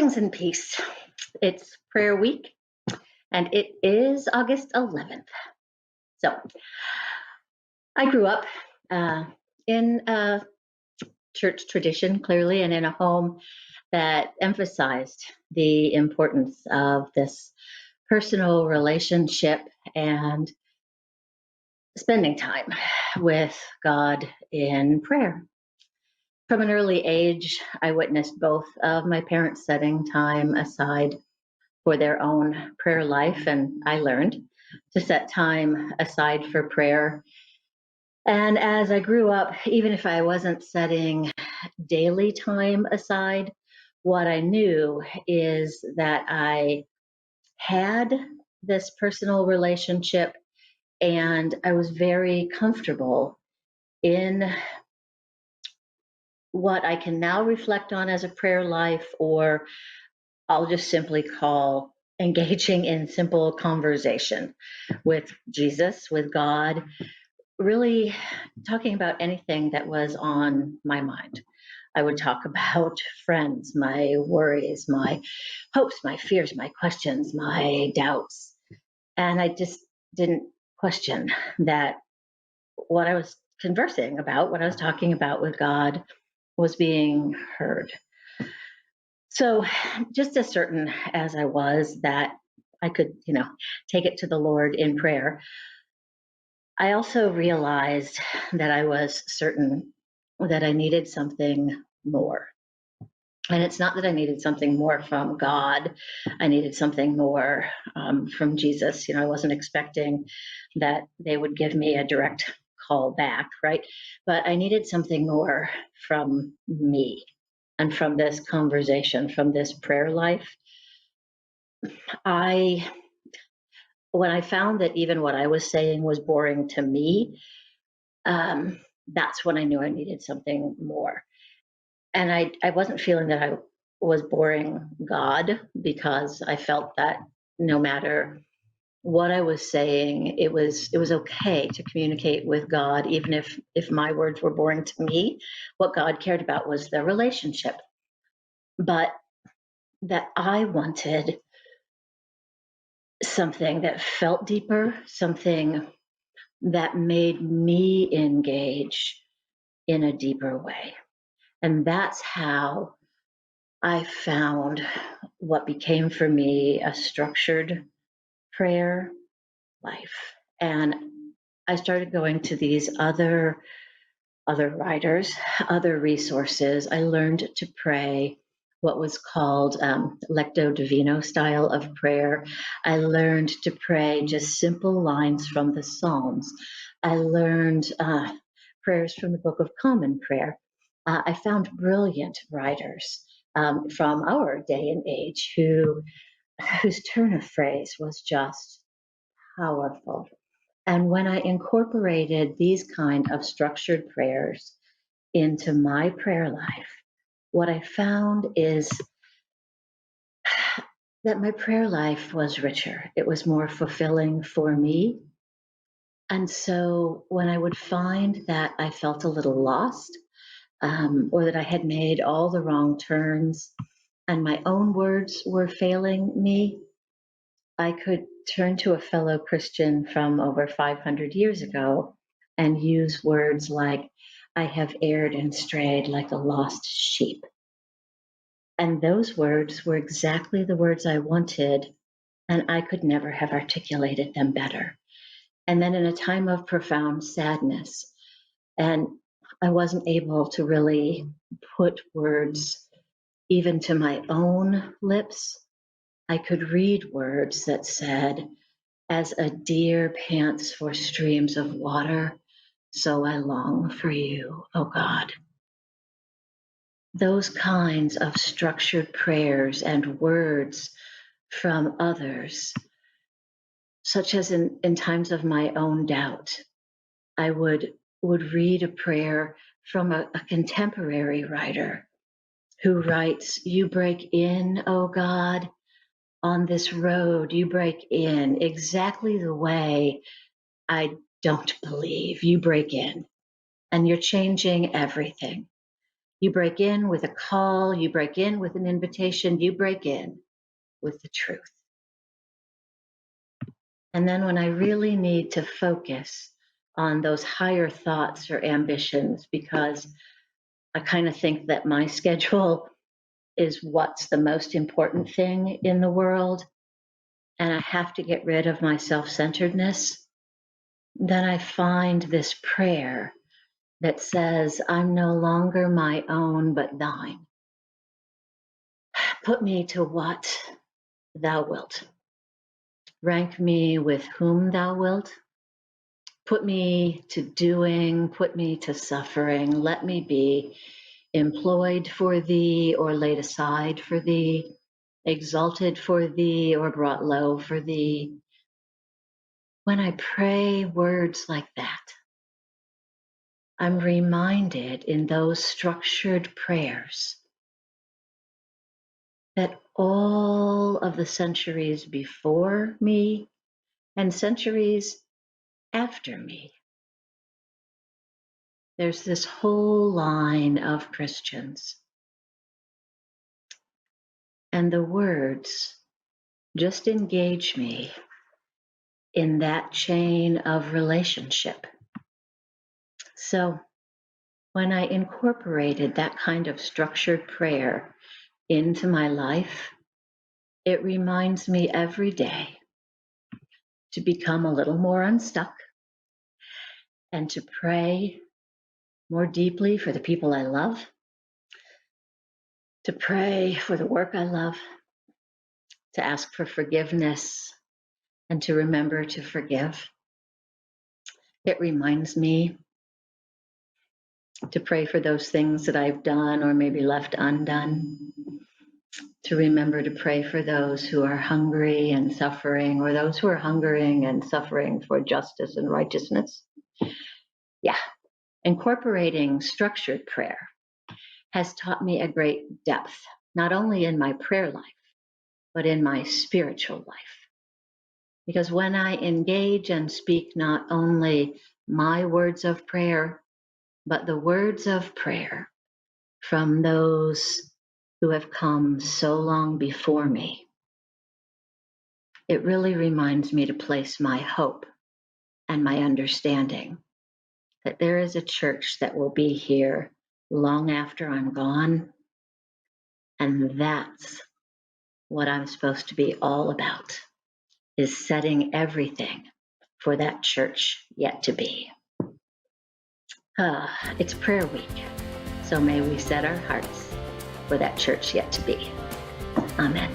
Blessings and peace. It's prayer week and it is August 11th. So I grew up in a church tradition, clearly, and in a home that emphasized the importance of this personal relationship and spending time with God in prayer. From an early age, I witnessed both of my parents setting time aside for their own prayer life, and I learned to set time aside for prayer. And as I grew up, even if I wasn't setting daily time aside, what I knew is that I had this personal relationship and I was very comfortable in what I can now reflect on as a prayer life, or I'll just simply call engaging in simple conversation with Jesus, with God, really talking about anything that was on my mind. I would talk about friends, my worries, my hopes, my fears, my questions, my doubts. And I just didn't question that what I was conversing about, what I was talking about with God, was being heard. So, just as certain as I was that I could, take it to the Lord in prayer, I also realized that I was certain that I needed something more. And it's not that I needed something more from God. I needed something more from Jesus. I wasn't expecting that they would give me a direct call back, right? But I needed something more from me and from this conversation, from this prayer life. When I found that even what I was saying was boring to me, that's when I knew I needed something more. And I wasn't feeling that I was boring God, because I felt that no matter what I was saying, it was okay to communicate with God, even if my words were boring to me. What God cared about was the relationship. But that I wanted something that felt deeper, something that made me engage in a deeper way. And that's how I found what became for me a structured prayer life. And I started going to these other writers, other resources. I learned to pray what was called lectio divino style of prayer. I learned to pray just simple lines from the Psalms. I learned prayers from the Book of Common Prayer. I found brilliant writers from our day and age whose turn of phrase was just powerful. And when I incorporated these kind of structured prayers into my prayer life, what I found is that my prayer life was richer. It was more fulfilling for me. And so when I would find that I felt a little lost, or that I had made all the wrong turns and my own words were failing me, I could turn to a fellow Christian from over 500 years ago and use words like, I have erred and strayed like a lost sheep. And those words were exactly the words I wanted, and I could never have articulated them better. And then in a time of profound sadness, and I wasn't able to really put words even to my own lips, I could read words that said, as a deer pants for streams of water, so I long for you, O God. Those kinds of structured prayers and words from others, such as in times of my own doubt, I would read a prayer from a contemporary writer who writes, you break in, O God, on this road, you break in exactly the way I don't believe. You break in and you're changing everything. You break in with a call, you break in with an invitation, you break in with the truth. And then when I really need to focus on those higher thoughts or ambitions, because I kind of think that my schedule is what's the most important thing in the world, and I have to get rid of my self-centeredness, then I find this prayer that says, I'm no longer my own, but thine. Put me to what thou wilt. Rank me with whom thou wilt. Put me to doing, put me to suffering. Let me be employed for thee or laid aside for thee, exalted for thee or brought low for thee. When I pray words like that, I'm reminded in those structured prayers that all of the centuries before me and centuries after me, there's this whole line of Christians. And the words just engage me in that chain of relationship. So when I incorporated that kind of structured prayer into my life, it reminds me every day to become a little more unstuck and to pray more deeply for the people I love, to pray for the work I love, to ask for forgiveness, and to remember to forgive. It reminds me to pray for those things that I've done or maybe left undone, to remember to pray for those who are hungry and suffering, or those who are hungering and suffering for justice and righteousness. Yeah, incorporating structured prayer has taught me a great depth, not only in my prayer life, but in my spiritual life. Because when I engage and speak not only my words of prayer, but the words of prayer from those who have come so long before me, it really reminds me to place my hope and my understanding that there is a church that will be here long after I'm gone. And that's what I'm supposed to be all about, is setting everything for that church yet to be. It's prayer week, so may we set our hearts for that church yet to be. Amen.